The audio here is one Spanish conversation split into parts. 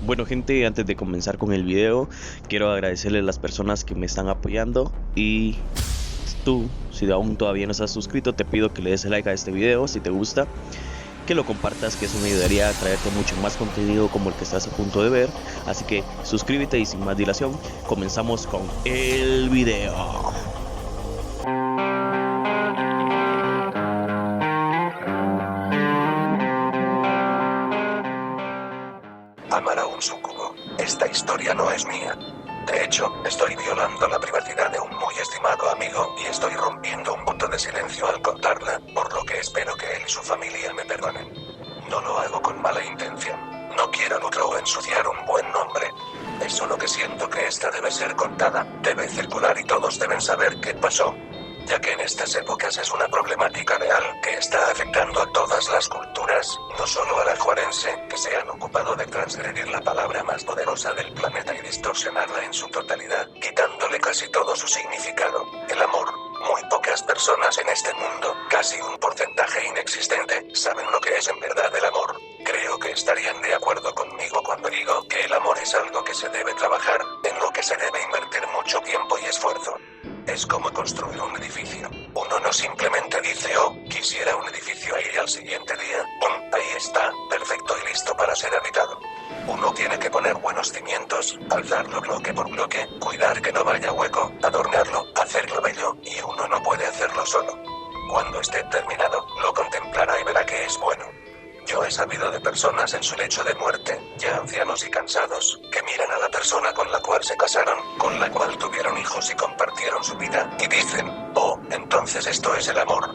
Bueno gente, antes de comenzar con el video, quiero agradecerle a las personas que me están apoyando y tú, si aún todavía no estás suscrito, te pido que le des like a este video si te gusta, que lo compartas, que eso me ayudaría a traerte mucho más contenido como el que estás a punto de ver. Así que suscríbete y sin más dilación, comenzamos con el video. Amar a un súcubo. Esta historia no es mía. De hecho, estoy violando la privacidad de un muy estimado amigo y estoy rompiendo un voto de silencio al contarla, por lo que espero que él y su familia me perdonen. No lo hago con mala intención. No quiero lucro o ensuciar un buen nombre. Es solo que siento que esta debe ser contada, debe circular y todos deben saber qué pasó. Ya que en estas épocas es una problemática real que está afectando a todas las culturas, no solo a la juarense, que se han ocupado de transgredir la palabra más poderosa del planeta y distorsionarla en su totalidad, quitándole casi todo su significado, el amor. Muy pocas personas en este mundo, casi un porcentaje inexistente, saben lo que es en verdad el amor. Creo que estarían de acuerdo conmigo cuando digo que el amor es algo que se debe trabajar, en lo que se debe invertir mucho tiempo y esfuerzo. Es como construir un edificio. Uno no simplemente dice, oh, quisiera un edificio ahí, y al siguiente día, ¡pum!, ahí está, perfecto y listo para ser habitado. Uno tiene que poner buenos cimientos, alzarlo bloque por bloque, cuidar que no vaya hueco, adornarlo, hacerlo bello, y uno no puede hacerlo solo. Cuando esté terminado, lo contemplará y verá que es bueno. Yo he sabido de personas en su lecho de muerte, ya ancianos y cansados, que miran a la persona con la cual se casaron, con la cual tuvieron hijos y compartieron su vida, y dicen, oh, entonces esto es el amor.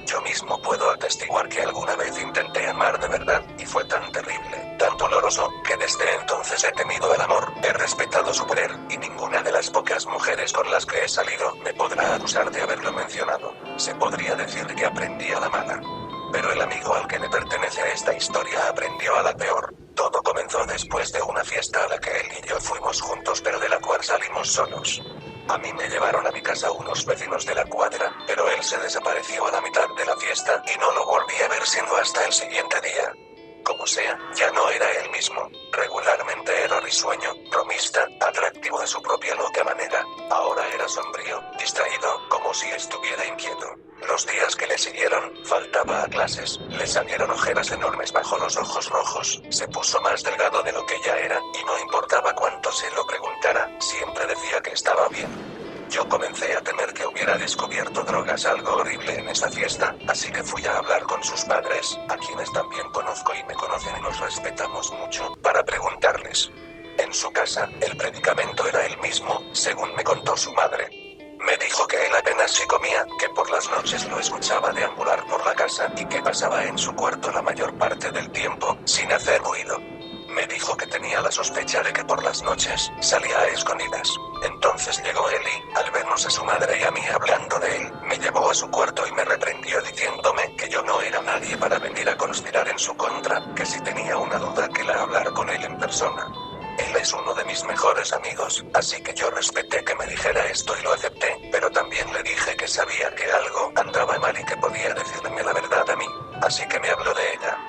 Yo mismo puedo atestiguar que alguna vez intenté amar de verdad, y fue tan terrible, tan doloroso, que desde entonces he temido el amor, he respetado su poder, y ninguna de las pocas mujeres con las que he salido me podrá acusar de haberlo mencionado. Se podría decir que aprendí a la mala. Pero el amigo al que le pertenece a esta historia aprendió a la peor. Todo comenzó después de una fiesta a la que él y yo fuimos juntos, pero de la cual salimos solos. A mí me llevaron a mi casa unos vecinos de la cuadra, pero él se desapareció a la mitad de la fiesta y no lo volví a ver sino hasta el siguiente día. Como sea, ya no era él mismo. Regularmente era risueño, bromista, atractivo de su propia loca manera. Ahora era sombrío, distraído, como si estuviera inquieto. Los días que le siguieron, faltaba a clases, le salieron ojeras enormes bajo los ojos rojos, se puso más delgado de lo que ya era, y no importaba cuánto se lo preguntara, siempre decía que estaba bien. Yo comencé a temer que hubiera descubierto drogas, algo horrible en esa fiesta, así que fui a hablar con sus padres, a quienes también conozco y me conocen y nos respetamos mucho, para preguntarles. En su casa, el predicamento era el mismo, según me contó su madre. Me dijo que él apenas si comía, que por las noches lo escuchaba deambular por la casa y que pasaba en su cuarto la mayor parte del tiempo, sin hacer ruido. Me dijo que tenía la sospecha de que por las noches salía a escondidas. Entonces llegó él y, al vernos a su madre y a mí hablando de él, me llevó a su cuarto y me reprendió diciéndome que yo no era nadie para venir a conspirar en su contra, que si tenía una duda que la hablar con él en persona. Él es uno de mis mejores amigos, así que yo respeté que me dijera esto y lo acepté, pero también le dije que sabía que algo andaba mal y que podía decirme la verdad a mí, así que me habló de ella.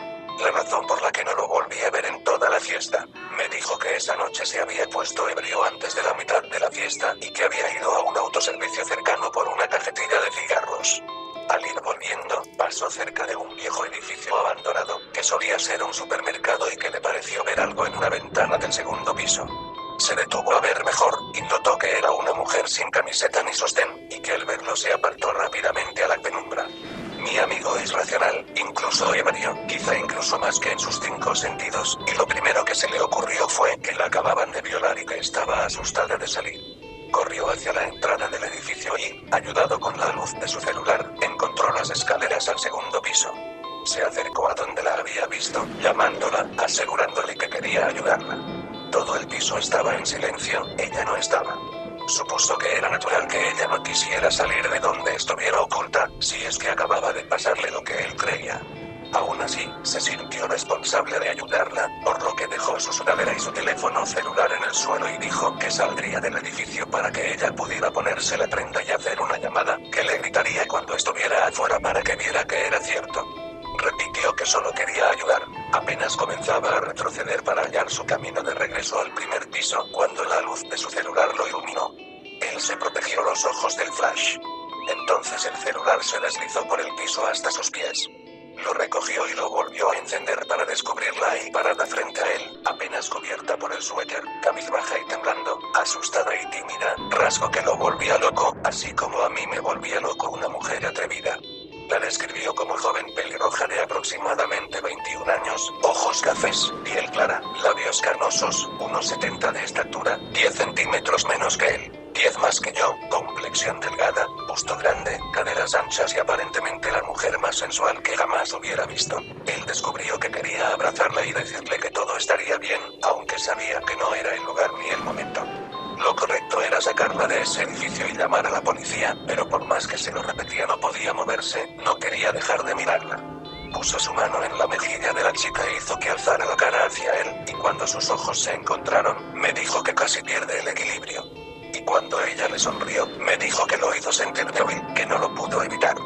La razón por la que no lo volví a ver en toda la fiesta. Me dijo que esa noche se había puesto ebrio antes de la mitad de la fiesta y que había ido a un autoservicio cercano por una cajetilla de cigarros. Al ir volviendo, pasó cerca de un viejo edificio abandonado, que solía ser un supermercado y que le pareció ver algo en una ventana del segundo piso. Se detuvo a ver mejor, y notó que era una mujer sin camiseta ni sostén, y que al verlo se apartó rápidamente a la penumbra. Mi amigo es racional, incluso ebrio, quizá incluso más que en sus 5 sentidos, y lo primero que se le ocurrió fue que la acababan de violar y que estaba asustada de salir. Corrió hacia la entrada del edificio y, ayudado con la luz de su celular, encontró las escaleras al segundo piso. Se acercó a donde la había visto, llamándola, asegurándole que quería ayudarla. Todo el piso estaba en silencio, ella no estaba. Supuso que era natural que ella no quisiera salir de donde estuviera oculta, si es que acababa de pasarle lo que él creía. Aún así, se sintió responsable de ayudarla, por lo que dejó su sudadera y su teléfono celular en el suelo y dijo que saldría del edificio para que ella pudiera ponerse la prenda y hacer una llamada, que le gritaría cuando estuviera afuera para que viera que era cierto. repitió que solo quería ayudar. Apenas comenzaba a retroceder para hallar su camino de regreso al primer piso, cuando la luz de su celular lo iluminó. Él se protegió los ojos del flash. Entonces el celular se deslizó por el piso hasta sus pies. Lo recogió y lo volvió a encender para descubrirla ahí parada frente a él, apenas cubierta por el suéter, cabizbaja y temblando, asustada y tímida, rasgo que lo volvía loco, así como a mí me volvía loco una mujer atrevida. La describió como joven pelirroja de aproximadamente 21 años, ojos cafés, piel clara, labios carnosos, 1,70 de estatura, 10 centímetros menos que él. 10 más que yo, complexión delgada, busto grande, caderas anchas y aparentemente la mujer más sensual que jamás hubiera visto. Él descubrió que quería abrazarla y decirle que todo estaría bien, aunque sabía que no era el lugar ni el momento. Lo correcto era sacarla de ese edificio y llamar a la policía, pero por más que se lo repetía no podía moverse, no quería dejar de mirarla. Puso su mano en la mejilla de la chica e hizo que alzara la cara hacia él, y cuando sus ojos se encontraron, me dijo que casi pierde el equilibrio. Y cuando ella le sonrió, me dijo que lo hizo sentir débil, que no lo pudo evitar.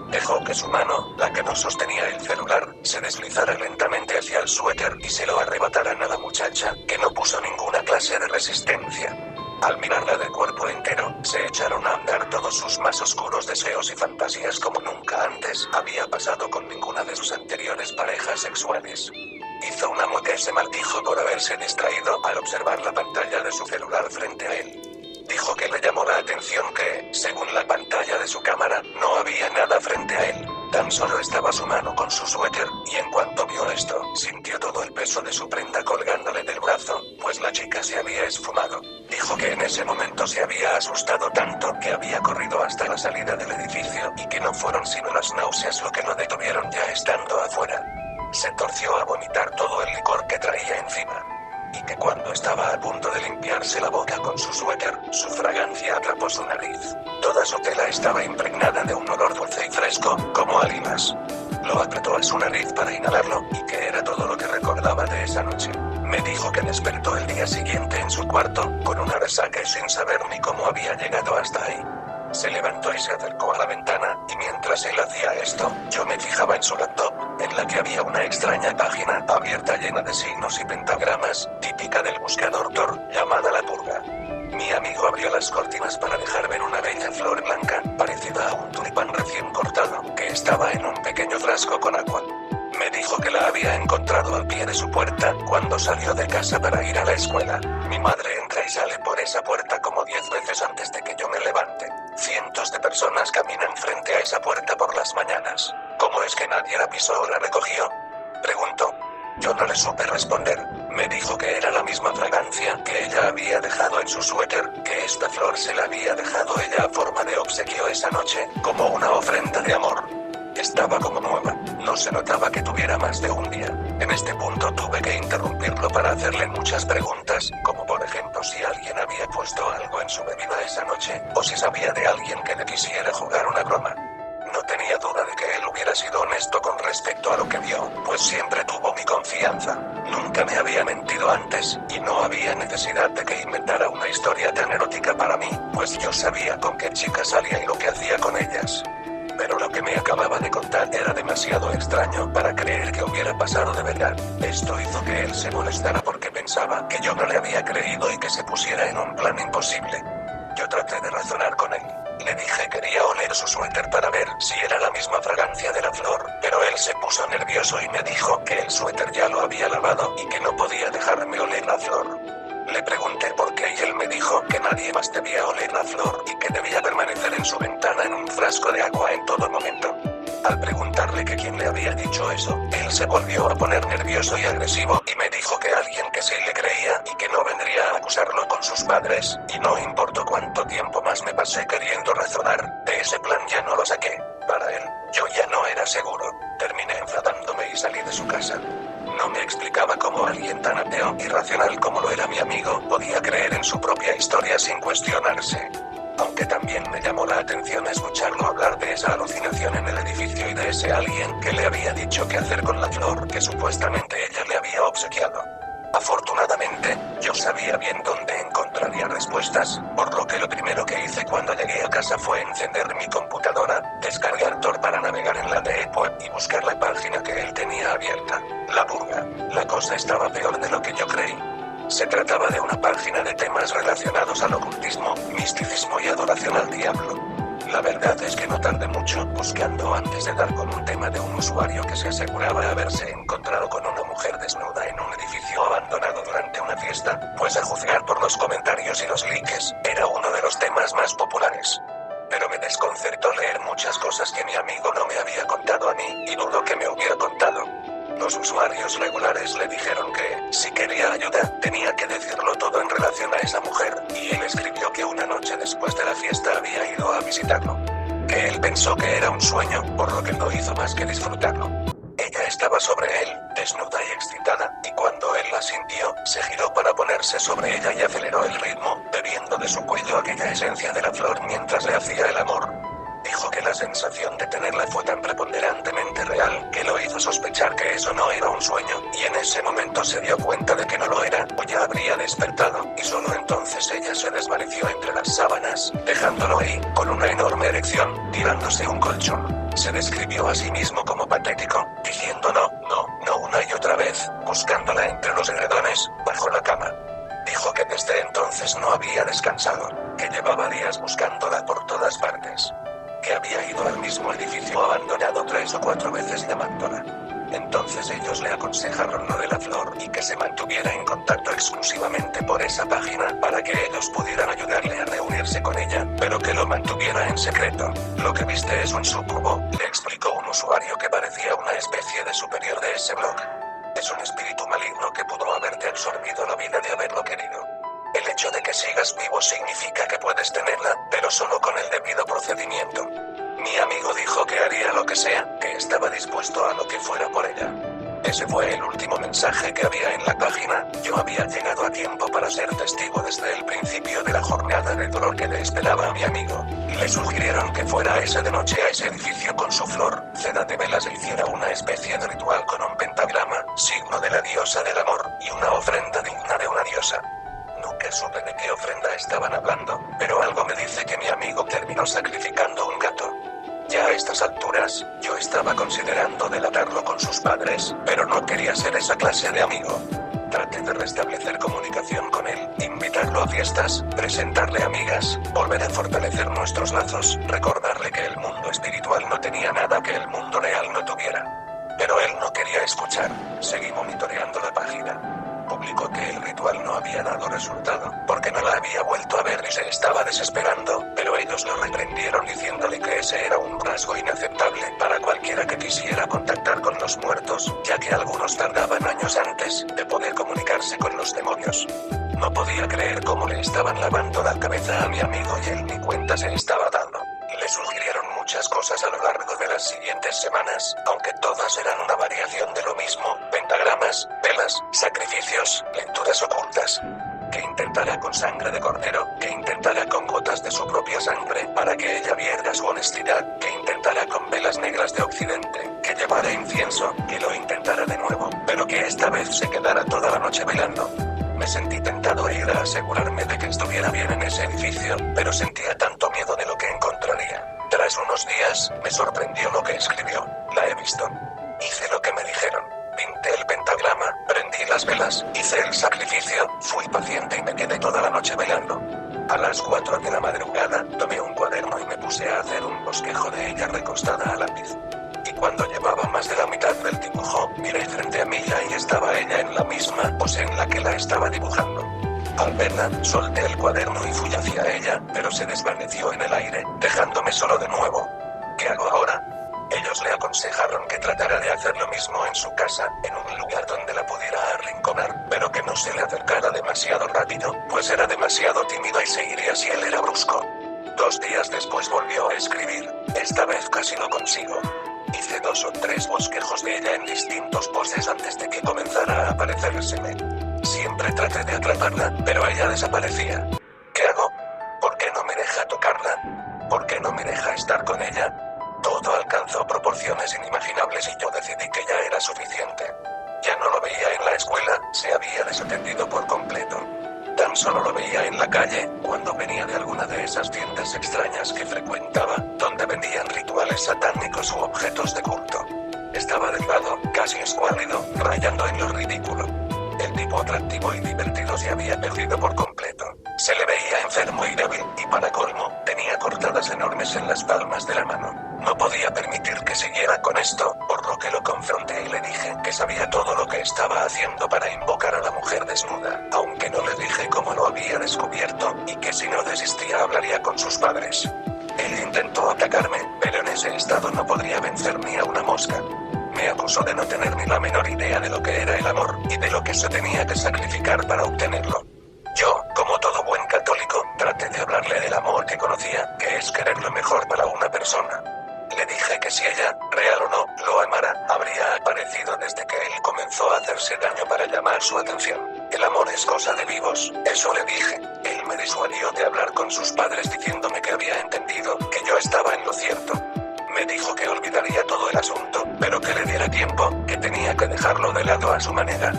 Dejó que su mano, la que no sostenía el celular, se deslizara lentamente hacia el suéter y se lo arrebataran a la muchacha, que no puso ninguna clase de resistencia. Al mirarla de cuerpo entero, se echaron a andar todos sus más oscuros deseos y fantasías como nunca antes había pasado con ninguna de sus anteriores parejas sexuales. Hizo una mueca y se maldijo por haberse distraído al observar la pantalla de su celular frente a él. Dijo que le llamó la atención que, según la pantalla de su cámara, no había nada frente a él. Tan solo estaba su mano con su suéter, y en cuanto vio esto, sintió todo el peso de su prenda colgándole del brazo, pues la chica se había esfumado. Dijo que en ese momento se había asustado tanto que había corrido hasta la salida del edificio y que no fueron sino las náuseas lo que lo detuvieron ya estando afuera. Se torció a vomitar todo el licor que traía encima. Y que cuando estaba a punto de limpiarse la boca con su suéter, su fragancia atrapó su nariz. Toda su tela estaba impregnada de un olor dulce y fresco, como a limas. Lo apretó a su nariz para inhalarlo, y que era todo lo que recordaba de esa noche. Me dijo que despertó el día siguiente en su cuarto, con una resaca y sin saber ni cómo había llegado hasta ahí. Se levantó y se acercó a la ventana, y mientras él hacía esto, yo me fijaba en su laptop, en la que había una extraña página abierta llena de signos y pentagramas, típica del buscador Tor, llamada La Purga. Mi amigo abrió las cortinas para dejar ver una bella flor blanca, parecida a un tulipán recién cortado, que estaba en un pequeño frasco con agua. Me dijo que la había encontrado al pie de su puerta, cuando salió de casa para ir a la escuela. Mi madre entra y sale por esa puerta como 10 veces antes de que yo me levante. Cientos de personas caminan frente a esa puerta por las mañanas. ¿Cómo es que nadie la pisó o la recogió?, preguntó. Yo no le supe responder. Me dijo que era la misma fragancia que ella había dejado en su suéter, que esta flor se la había dejado ella a forma de obsequio esa noche, como una ofrenda de amor. Estaba como nueva, no se notaba que tuviera más de un día. En este punto tuve que interrumpirlo para hacerle muchas preguntas, como por ejemplo si alguien había puesto algo en su bebida esa noche, o si sabía de alguien que le quisiera jugar una broma. No tenía duda de que él hubiera sido honesto con respecto a lo que vio, pues siempre tuvo mi confianza. Nunca me había mentido antes, y no había necesidad de que inventara una historia tan erótica para mí, pues yo sabía con qué chicas salía y lo que hacía con ellas. Pero lo que me acababa de contar era demasiado extraño para creer que hubiera pasado de verdad. Esto hizo que él se molestara porque pensaba que yo no le había creído y que se pusiera en un plan imposible. Yo traté de razonar con él. Le dije que quería oler su suéter para ver si era la misma fragancia de la flor, pero él se puso nervioso y me dijo que el suéter ya lo había lavado y que no podía dejarme oler la flor. Le pregunté por qué y él me dijo que nadie más debía oler la flor y que debía permanecer en su ventana en un frasco de agua en todo momento. Al preguntarle que quién le había dicho eso, él se volvió a poner nervioso y agresivo y me dijo que alguien que sí le creía y que no vendría a acusarlo con sus padres, y no importó cuánto tiempo más me pasé queriendo razonar, de ese plan ya no lo saqué. Para él, yo ya no era seguro. Terminé enfadándome y salí de su casa. No me explicaba cómo alguien tan ateo y racional como lo era mi amigo podía creer en su propia historia sin cuestionarse. Aunque también me llamó la atención escucharlo hablar de esa alucinación en el edificio y de ese alguien que le había dicho qué hacer con la flor que supuestamente ella le había obsequiado. Afortunadamente, yo sabía bien dónde encontraría respuestas, por lo que lo primero que hice cuando llegué a casa fue encender mi computadora, Descargar Tor para navegar en la Deep Web y buscar la página que él tenía abierta. La purga. La cosa estaba peor de lo que yo creí. Se trataba de una página de temas relacionados al ocultismo, misticismo y adoración al diablo. La verdad es que no tardé mucho buscando antes de dar con un tema de un usuario que se aseguraba haberse encontrado con una mujer desnuda en un edificio abandonado durante una fiesta, pues a juzgar por los comentarios y los likes, era uno de los temas más populares. Pero me desconcertó leer muchas cosas que mi amigo no me había contado a mí, y dudo que me hubiera contado. Los usuarios regulares le dijeron que, si quería ayuda, tenía que decirlo todo en relación a esa mujer, y él escribió que una noche después de la fiesta había ido a visitarlo. Que él pensó que era un sueño, por lo que no hizo más que disfrutarlo. Ella estaba sobre él, desnuda y excitada, y cuando él la sintió, se giró para ponerse sobre ella y aceleró el ritmo, bebiendo de su cuello aquella esencia de la flor mientras le hacía el amor. Dijo que la sensación de tenerla fue tan preponderantemente real que lo hizo sospechar que eso no era un sueño, y en ese momento se dio cuenta de que no lo era, o ya habría despertado, y solo entonces ella se desvaneció entre las sábanas, dejándolo ahí, con una enorme erección, tirándose un colchón. Se describió a sí mismo como patético, diciendo no una y otra vez, buscándola entre los edredones, bajo la cama. Dijo que desde entonces no había descansado, que llevaba días buscándola por todas partes. Que había ido al mismo edificio abandonado 3 o 4 veces llamándola. Entonces ellos le aconsejaron lo de la flor y que se mantuviera en contacto exclusivamente por esa página para que ellos pudieran ayudarle a reunirse con ella, pero que lo mantuviera en secreto. Lo que viste es un súcubo, le explicó un usuario que parecía una especie de superior de ese blog. Es un espíritu maligno que pudo haberte absorbido la vida de haberlo querido. El hecho de que sigas vivo significa que puedes tenerla, pero solo con el debido procedimiento. Mi amigo dijo que haría lo que sea, que estaba dispuesto a lo que fuera por ella. Ese fue el último mensaje que había en la página. Yo había llegado a tiempo para ser testigo desde el principio de la jornada de dolor que le esperaba a mi amigo. Le sugirieron que fuera esa de noche a ese edificio con su flor, cena de velas e hiciera una especie de ritual con un pentagrama, signo de la diosa del amor, y una ofrenda digna de una diosa. Nunca supe de qué ofrenda estaban hablando, pero algo me dice que mi amigo terminó sacrificando un gato. Ya a estas alturas, yo estaba considerando delatarlo con sus padres, pero no quería ser esa clase de amigo. Traté de restablecer comunicación con él, invitarlo a fiestas, presentarle amigas, volver a fortalecer nuestros lazos, recordarle que el mundo espiritual no tenía nada que el mundo real no tuviera. Pero él no quería escuchar. Seguí monitoreando la página. Publicó que el ritual no había dado resultado, porque no la había vuelto a ver y se estaba desesperando, pero ellos lo reprendieron diciéndole que ese era un rasgo inaceptable para cualquiera que quisiera contactar con los muertos, ya que algunos tardaban años antes de poder comunicarse con los demonios. No podía creer cómo le estaban lavando la cabeza a mi amigo y él ni cuenta se estaba dando. Le sugirieron muchas cosas a lo largo de las siguientes semanas, aunque todas eran una variación de lo mismo: pentagramas, velas, sacrificios, lecturas ocultas. Que intentara con sangre de cordero, que intentara con gotas de su propia sangre para que ella viera su honestidad, que intentara con velas negras de Occidente, que llevara incienso, que lo intentara de nuevo, pero que esta vez se quedara toda la noche velando. Me sentí tentado a ir a asegurarme de que estuviera bien en ese edificio, pero sentía tanto miedo de lo que encontraría. Tras unos días, me sorprendió lo que escribió. La he visto. Hice lo que me dijeron. Pinté el pentagrama, prendí las velas, hice el sacrificio, fui paciente y me quedé toda la noche velando. A las 4 de la madrugada, tomé un cuaderno y me puse a hacer un bosquejo de ella recostada a lápiz. Y cuando llevaba más de la mitad del dibujo, miré frente a mí y ahí estaba ella en la misma pose en la que la estaba dibujando. Al verla, solté el cuaderno y fui hacia ella, pero se desvaneció en el aire, dejándome solo de nuevo. ¿Qué hago ahora? Ellos le aconsejaron que tratara de hacer lo mismo en su casa, en un lugar donde la pudiera arrinconar, pero que no se le acercara demasiado rápido, pues era demasiado tímida y se iría si él era brusco. 2 días después volvió a escribir. Esta vez casi lo consigo. Hice 2 o 3 bosquejos de ella en distintos poses antes de que comenzara a aparecérseme. Siempre traté de atraparla, pero ella desaparecía. ¿Qué hago? ¿Por qué no me deja tocarla? ¿Por qué no me deja estar con ella? Todo alcanzó proporciones inimaginables y yo decidí que ya era suficiente. Ya no lo veía en la escuela, se había desatendido por completo. Tan solo lo veía en la calle, cuando venía de alguna de esas tiendas extrañas que frecuentaba, donde vendían rituales satánicos u objetos de culto. Estaba delgado, casi escuálido, rayando en lo ridículo. El tipo atractivo y divertido se había perdido por completo. Se le veía enfermo y débil, y para colmo, tenía cortadas enormes en las palmas de la mano. No podía permitir que siguiera con esto, por lo que lo confronté y le dije que sabía todo lo que estaba haciendo para invocar a la mujer desnuda, aunque no le dije cómo lo había descubierto, y que si no desistía hablaría con sus padres. Él intentó atacarme, pero en ese estado no podría vencer ni a una mosca. Me acusó de no tener ni la menor idea de lo que era el amor, y de lo que se tenía que sacrificar para obtenerlo. Yo, como todo buen católico, traté de hablarle del amor que conocía, que es querer lo mejor para una persona. Le dije que si ella, real o no, lo amara, habría aparecido desde que él comenzó a hacerse daño para llamar su atención. El amor es cosa de vivos, eso le dije. Él me disuadió de hablar con sus padres diciéndome que había entendido que yo estaba en lo cierto. Me dijo que olvidaría todo el asunto, pero que le diera tiempo, que tenía que dejarlo de lado a su manera.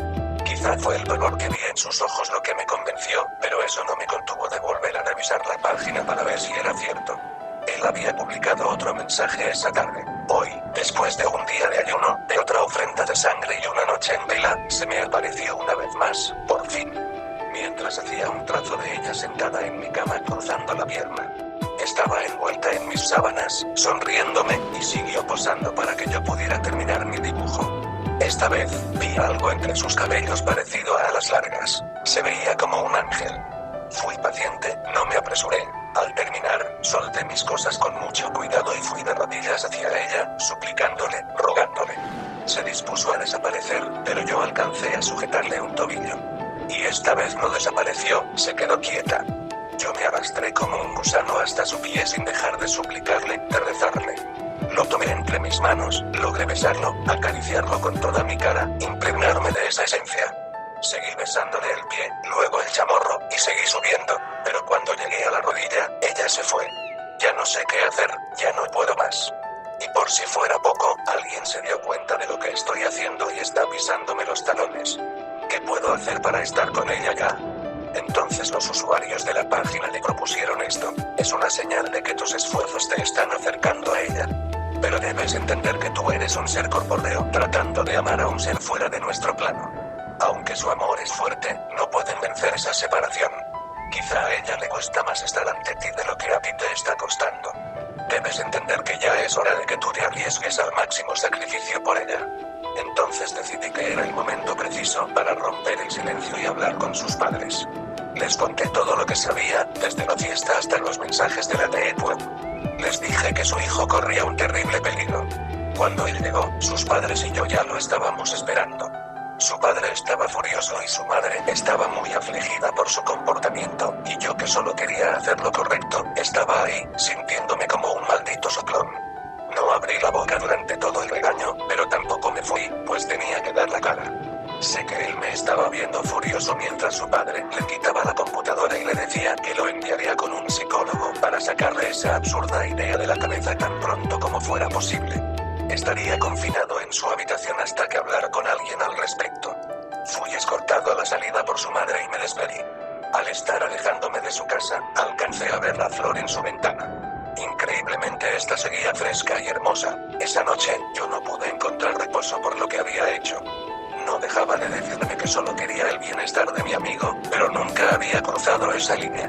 Quizá fue el dolor que vi en sus ojos lo que me convenció, pero eso no me contuvo de volver a revisar la página para ver si era cierto. Él había publicado otro mensaje esa tarde. Hoy, después de un día de ayuno, de otra ofrenda de sangre y una noche en vela, se me apareció una vez más, por fin. Mientras hacía un trazo de ella sentada en mi cama cruzando la pierna. Estaba envuelta en mis sábanas, sonriéndome, y siguió posando para que yo pudiera terminar mi dibujo. Esta vez, vi algo entre sus cabellos parecido a alas largas. Se veía como un ángel. Fui paciente, no me apresuré. Al terminar, solté mis cosas con mucho cuidado y fui de rodillas hacia ella, suplicándole, rogándole. Se dispuso a desaparecer, pero yo alcancé a sujetarle un tobillo. Y esta vez no desapareció, se quedó quieta. Yo me arrastré como un gusano hasta su pie sin dejar de suplicarle, de rezarle. Lo tomé entre mis manos, logré besarlo, acariciarlo con toda mi cara, impregnarme de esa esencia. Seguí besándole el pie, luego el chamorro, y seguí subiendo, pero cuando llegué a la rodilla, ella se fue. Ya no sé qué hacer, ya no puedo más. Y por si fuera poco, alguien se dio cuenta de lo que estoy haciendo y está pisándome los talones. ¿Qué puedo hacer para estar con ella ya? Entonces los usuarios de la página le propusieron esto. Es una señal de que tus esfuerzos te están acercando a ella. Pero debes entender que tú eres un ser corpóreo, tratando de amar a un ser fuera de nuestro plano. Aunque su amor es fuerte, no pueden vencer esa separación. Quizá a ella le cuesta más estar ante ti de lo que a ti te está costando. Debes entender que ya es hora de que tú te arriesgues al máximo sacrificio por ella. Entonces decidí que era el momento preciso para romper el silencio y hablar con sus padres. Les conté todo lo que sabía, desde la fiesta hasta los mensajes de la Deep Web. Les dije que su hijo corría un terrible peligro. Cuando él llegó, sus padres y yo ya lo estábamos esperando. Su padre estaba furioso y su madre estaba muy afligida por su comportamiento, y yo que solo quería hacer lo correcto, estaba ahí, sintiéndome como un maldito soplón. No abrí la boca durante todo el regaño, pero tampoco me fui, pues tenía que dar la cara. Sé que él me estaba viendo furioso mientras su padre le quitaba la computadora y le decía que lo enviaría con un psicólogo para sacarle esa absurda idea de la cabeza tan pronto como fuera posible. Estaría confinado en su habitación hasta que hablara con alguien al respecto. Fui escoltado a la salida por su madre y me despedí. Al estar alejándome de su casa, alcancé a ver la flor en su ventana. Increíblemente esta seguía fresca y hermosa. Esa noche, yo no pude encontrar reposo por lo que había hecho. No dejaba de decirme que solo quería el bienestar de mi amigo, pero nunca había cruzado esa línea.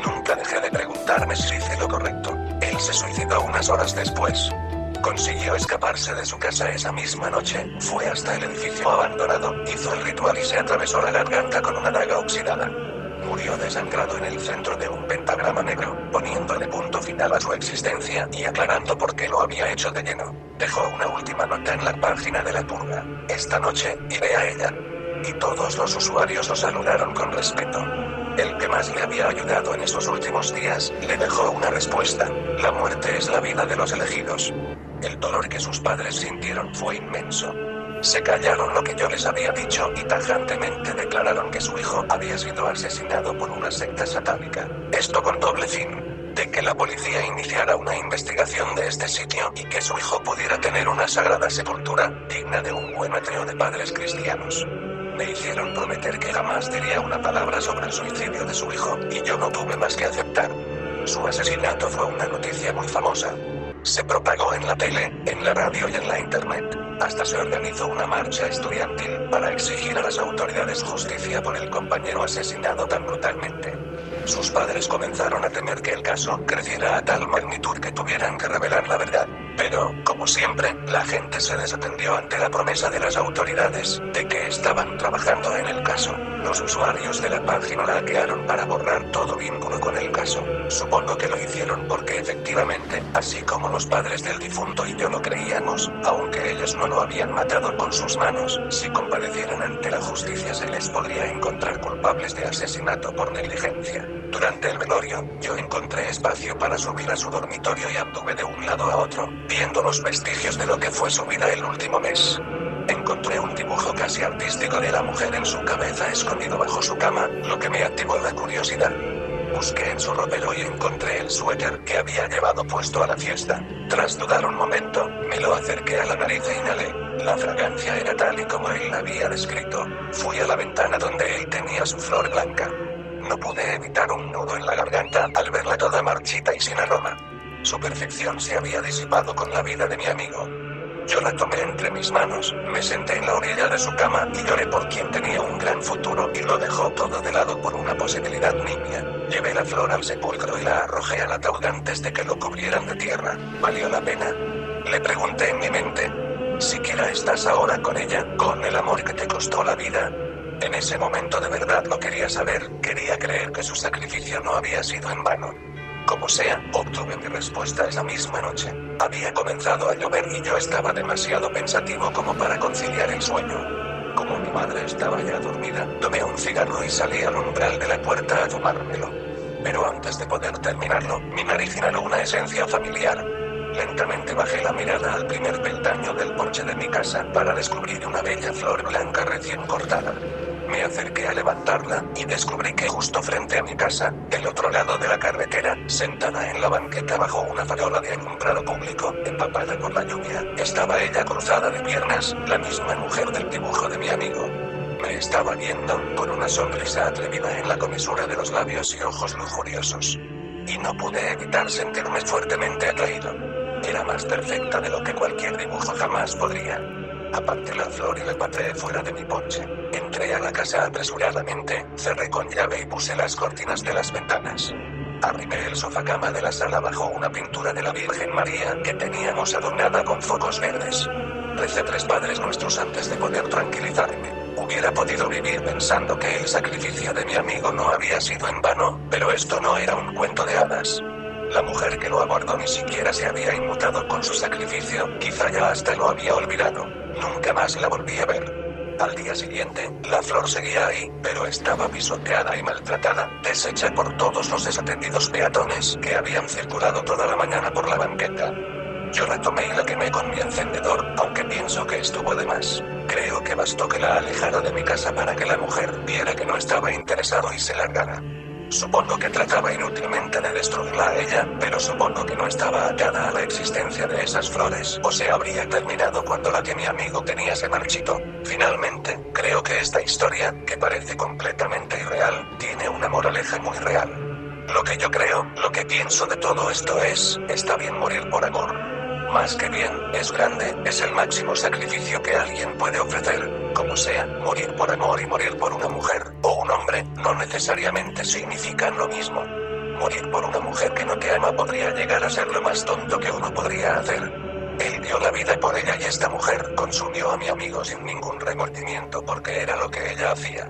Nunca dejé de preguntarme si hice lo correcto. Él se suicidó unas horas después. Consiguió escaparse de su casa esa misma noche, fue hasta el edificio abandonado, hizo el ritual y se atravesó la garganta con una daga oxidada. Murió desangrado en el centro de un pentagrama negro, poniéndole punto final a su existencia y aclarando por qué lo había hecho de lleno. Dejó una última nota en la página de la purga. Esta noche iré a ella. Y todos los usuarios lo saludaron con respeto. El que más le había ayudado en esos últimos días, le dejó una respuesta. La muerte es la vida de los elegidos. El dolor que sus padres sintieron fue inmenso. Se callaron lo que yo les había dicho y tajantemente declararon que su hijo había sido asesinado por una secta satánica. Esto con doble fin, de que la policía iniciara una investigación de este sitio y que su hijo pudiera tener una sagrada sepultura, digna de un buen atrio de padres cristianos. Me hicieron prometer que jamás diría una palabra sobre el suicidio de su hijo, y yo no tuve más que aceptar. Su asesinato fue una noticia muy famosa. Se propagó en la tele, en la radio y en la internet. Hasta se organizó una marcha estudiantil para exigir a las autoridades justicia por el compañero asesinado tan brutalmente. Sus padres comenzaron a temer que el caso creciera a tal magnitud que tuvieran que revelar la verdad. Pero, como siempre, la gente se desatendió ante la promesa de las autoridades de que estaban trabajando en el caso. Los usuarios de la página la hackearon para borrar todo vínculo con el caso. Supongo que lo hicieron porque efectivamente, así como los padres del difunto y yo lo creíamos, aunque ellos no lo habían matado con sus manos, si comparecieran ante la justicia se les podría encontrar culpables de asesinato por negligencia. Durante el velorio, yo encontré espacio para subir a su dormitorio y anduve de un lado a otro, viendo los vestigios de lo que fue su vida el último mes. Encontré un dibujo casi artístico de la mujer en su cabeza escondido bajo su cama, lo que me activó la curiosidad. Busqué en su ropero y encontré el suéter que había llevado puesto a la fiesta. Tras dudar un momento, me lo acerqué a la nariz e inhalé. La fragancia era tal y como él la había descrito. Fui a la ventana donde él tenía su flor blanca. No pude evitar un nudo en la garganta al verla toda marchita y sin aroma. Su perfección se había disipado con la vida de mi amigo. Yo la tomé entre mis manos, me senté en la orilla de su cama y lloré por quien tenía un gran futuro y lo dejó todo de lado por una posibilidad nimia. Llevé la flor al sepulcro y la arrojé al ataúd antes de que lo cubrieran de tierra. ¿Valió la pena? Le pregunté en mi mente. ¿Siquiera estás ahora con ella, con el amor que te costó la vida? En ese momento de verdad lo quería saber, quería creer que su sacrificio no había sido en vano. Como sea, obtuve mi respuesta esa misma noche. Había comenzado a llover y yo estaba demasiado pensativo como para conciliar el sueño. Como mi madre estaba ya dormida, tomé un cigarro y salí al umbral de la puerta a fumármelo. Pero antes de poder terminarlo, mi nariz inhaló una esencia familiar. Lentamente bajé la mirada al primer peldaño del porche de mi casa para descubrir una bella flor blanca recién cortada. Me acerqué a levantarla y descubrí que justo frente a mi casa, del otro lado de la carretera, sentada en la banqueta bajo una farola de alumbrado público, empapada por la lluvia, estaba ella cruzada de piernas, la misma mujer del dibujo de mi amigo. Me estaba viendo, con una sonrisa atrevida en la comisura de los labios y ojos lujuriosos. Y no pude evitar sentirme fuertemente atraído. Era más perfecta de lo que cualquier dibujo jamás podría. Aparté la flor y la pateé fuera de mi porche. Entré a la casa apresuradamente, cerré con llave y puse las cortinas de las ventanas. Arrimé el sofacama de la sala bajo una pintura de la Virgen María que teníamos adornada con focos verdes. Recé 3 Padres Nuestros antes de poder tranquilizarme. Hubiera podido vivir pensando que el sacrificio de mi amigo no había sido en vano, pero esto no era un cuento de hadas. La mujer que lo abordó ni siquiera se había inmutado con su sacrificio, quizá ya hasta lo había olvidado. Nunca más la volví a ver. Al día siguiente, la flor seguía ahí, pero estaba pisoteada y maltratada, deshecha por todos los desatendidos peatones que habían circulado toda la mañana por la banqueta. Yo la tomé y la quemé con mi encendedor, aunque pienso que estuvo de más. Creo que bastó que la alejara de mi casa para que la mujer viera que no estaba interesado y se largara. Supongo que trataba inútilmente de destruirla a ella, pero supongo que no estaba atada a la existencia de esas flores, o se habría terminado cuando la que mi amigo tenía se marchitó. Finalmente, creo que esta historia, que parece completamente irreal, tiene una moraleja muy real. Lo que yo creo, lo que pienso de todo esto es, está bien morir por amor. Más que bien, es grande, es el máximo sacrificio que alguien puede ofrecer. Como sea, morir por amor y morir por una mujer, o un hombre, no necesariamente significan lo mismo. Morir por una mujer que no te ama podría llegar a ser lo más tonto que uno podría hacer. Él dio la vida por ella y esta mujer consumió a mi amigo sin ningún remordimiento porque era lo que ella hacía.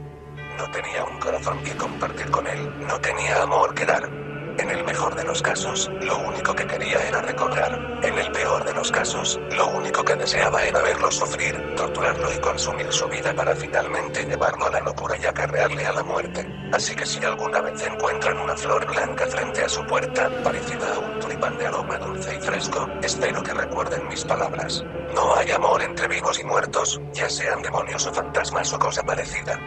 No tenía un corazón que compartir con él, no tenía amor que dar. En el mejor de los casos, lo único que quería era recobrar. En el peor de los casos, lo único que deseaba era verlo sufrir, torturarlo y consumir su vida para finalmente llevarlo a la locura y acarrearle a la muerte. Así que si alguna vez encuentran una flor blanca frente a su puerta, parecida a un tulipán de aroma dulce y fresco, espero que recuerden mis palabras. No hay amor entre vivos y muertos, ya sean demonios o fantasmas o cosa parecida.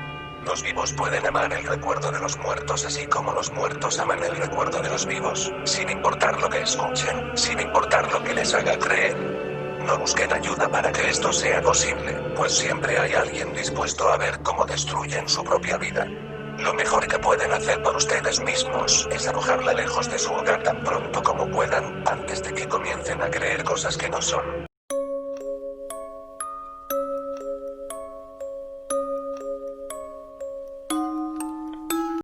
Los vivos pueden amar el recuerdo de los muertos así como los muertos aman el recuerdo de los vivos, sin importar lo que escuchen, sin importar lo que les haga creer. No busquen ayuda para que esto sea posible, pues siempre hay alguien dispuesto a ver cómo destruyen su propia vida. Lo mejor que pueden hacer por ustedes mismos es arrojarla lejos de su hogar tan pronto como puedan, antes de que comiencen a creer cosas que no son.